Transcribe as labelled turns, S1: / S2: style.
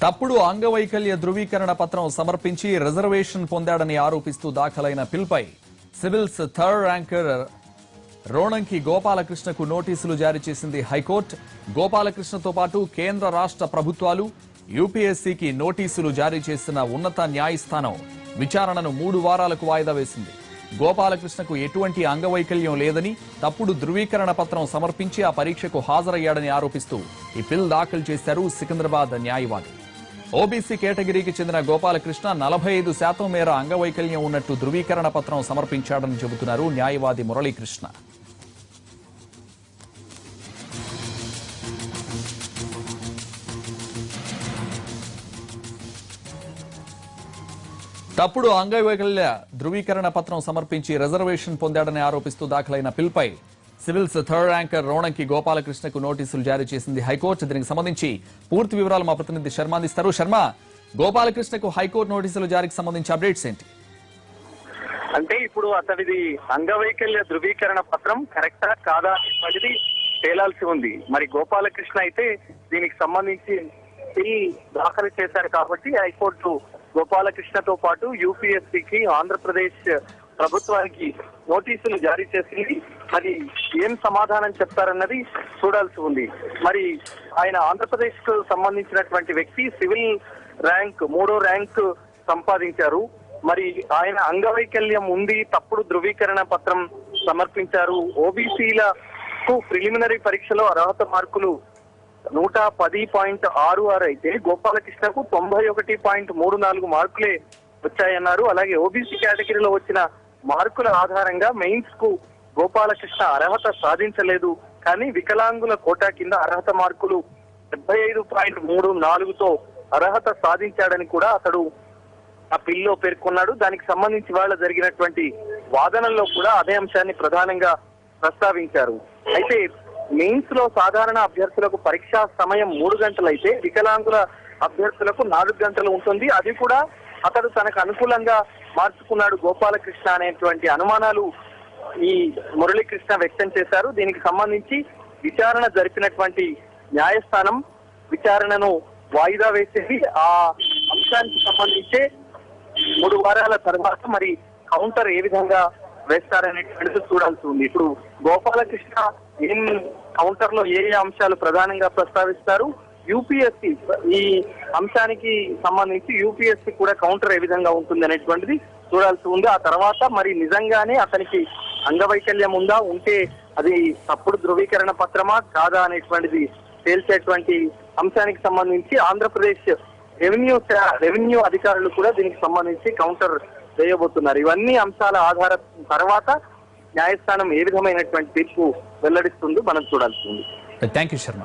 S1: తప్పుడు అంగవైకల్య ధృవీకరణ పత్రం సమర్పించి రిజర్వేషన్ పొందాడని ఆరోపిస్తూ దాఖలైన పిల్పై సివిల్స్ థర్డ్ ర్యాంకర్ రోణంకి గోపాలకృష్ణకు నోటీసులు జారీ చేసింది హైకోర్టు. గోపాలకృష్ణతో పాటు కేంద్ర రాష్ట్ర ప్రభుత్వాలు యూపీఎస్సీకి నోటీసులు జారీ చేసిన ఉన్నత న్యాయస్థానం విచారణను 3 వారాలకు వాయిదా వేసింది. గోపాలకృష్ణకు ఎటువంటి అంగవైకల్యం లేదని తప్పుడు ధృవీకరణ పత్రం సమర్పించి ఆ పరీక్షకు హాజరయ్యాడని ఆరోపిస్తూ ఈ పిల్ దాఖలు చేశారు సికింద్రాబాద్ న్యాయవాది. ఓబీసీ కేటగిరీకి చెందిన గోపాలకృష్ణ 45% మేర అంగవైకల్యం ఉన్నట్టు ధృవీకరణ పత్రం సమర్పించాడని చెబుతున్నారు న్యాయవాది మురళీకృష్ణ. తప్పుడు అంగవైకల్య ధృవీకరణ పత్రం సమర్పించి రిజర్వేషన్ పొందాడని ఆరోపిస్తూ దాఖలైన పిల్పై సివిల్స్ థర్డ్ ర్యాంకర్ రోణంకి గోపాలకృష్ణకు నోటీసులు జారీ చేసింది హైకోర్టు. దీనికి సంబంధించి పూర్తి వివరాలు మా ప్రతినిధి శర్మ అందిస్తారు. శర్మ, గోపాలకృష్ణకు హైకోర్టు నోటీసులు జారీకి సంబంధించి అప్డేట్స్ ఏంటి?
S2: అంటే ఇప్పుడు అతడిది అంగవైకల్య ధృవీకరణ పత్రం కరెక్టా కాదా అనేది తేలాల్సి ఉంది. మరి గోపాలకృష్ణ అయితే దీనికి సంబంధించి బిల్ దాఖలు చేశారు కాబట్టి హైకోర్టు గోపాలకృష్ణతో పాటు యూపీఎస్సీకి ఆంధ్రప్రదేశ్ ప్రభుత్వానికి నోటీసులు జారీ చేసింది. మరి ఏం సమాధానం చెప్తారన్నది చూడాల్సి ఉంది. మరి ఆయన ఆంధ్రప్రదేశ్ కు సంబంధించినటువంటి వ్యక్తి సివిల్ ర్యాంక్ 3వ ర్యాంక్ సంపాదించారు. మరి ఆయన అంగవైకల్యం ఉంది, తప్పుడు ధృవీకరణ పత్రం సమర్పించారు. ఓబీసీలకు ప్రిలిమినరీ పరీక్షలో అర్హత మార్కులు 110.66 అయితే గోపాలకృష్ణకు 91.34 మార్కులే వచ్చాయన్నారు. అలాగే ఓబీసీ కేటగిరీలో వచ్చిన మార్కుల ఆధారంగా మెయిన్స్ కు గోపాలకృష్ణ అర్హత సాధించలేదు. కానీ వికలాంగుల కోటా కింద అర్హత మార్కులు 75.34తో అర్హత సాధించాడని కూడా అతడు ఆ పిల్లో పేర్కొన్నాడు. దానికి సంబంధించి వాళ్ళ జరిగినటువంటి వాదనల్లో కూడా అదే అంశాన్ని ప్రధానంగా ప్రస్తావించారు. అయితే మెయిన్స్ లో సాధారణ అభ్యర్థులకు పరీక్షా సమయం 3 గంటలైతే వికలాంగుల అభ్యర్థులకు 4 గంటలు ఉంటుంది. అది కూడా అతడు తనకు అనుకూలంగా మార్చుకున్నాడు గోపాలకృష్ణ అనేటువంటి అనుమానాలు ఈ మురళీకృష్ణ వ్యక్తం చేశారు. దీనికి సంబంధించి విచారణ జరిపినటువంటి న్యాయస్థానం విచారణను వాయిదా వేసేది. ఆ అంశానికి సంబంధించే 3 వారాల తర్వాత మరి కౌంటర్ ఏ విధంగా వేస్తారనేటువంటిది చూడాల్సి ఉంది. ఇప్పుడు గోపాలకృష్ణ ఏం కౌంటర్ లో ఏ అంశాలు ప్రధానంగా ప్రస్తావిస్తారు, యూపీఎస్సీ ఈ అంశానికి సంబంధించి యూపీఎస్సీ కూడా కౌంటర్ ఏ విధంగా ఉంటుంది అనేటువంటిది చూడాల్సి ఉంది. ఆ తర్వాత మరి నిజంగానే అతనికి అంగవైకల్యం ఉందా, ఉంటే అది తప్పుడు ధృవీకరణ పత్రమా కాదా అనేటువంటిది తేల్చేటువంటి అంశానికి సంబంధించి ఆంధ్రప్రదేశ్ రెవెన్యూ అధికారులు కూడా దీనికి సంబంధించి కౌంటర్ వేయబోతున్నారు. ఇవన్నీ అంశాల ఆధారం తర్వాత న్యాయస్థానం ఏ విధమైనటువంటి తీర్పు వెల్లడిస్తుందో మనం చూడాల్సి ఉంది.
S1: Thank you Sharma.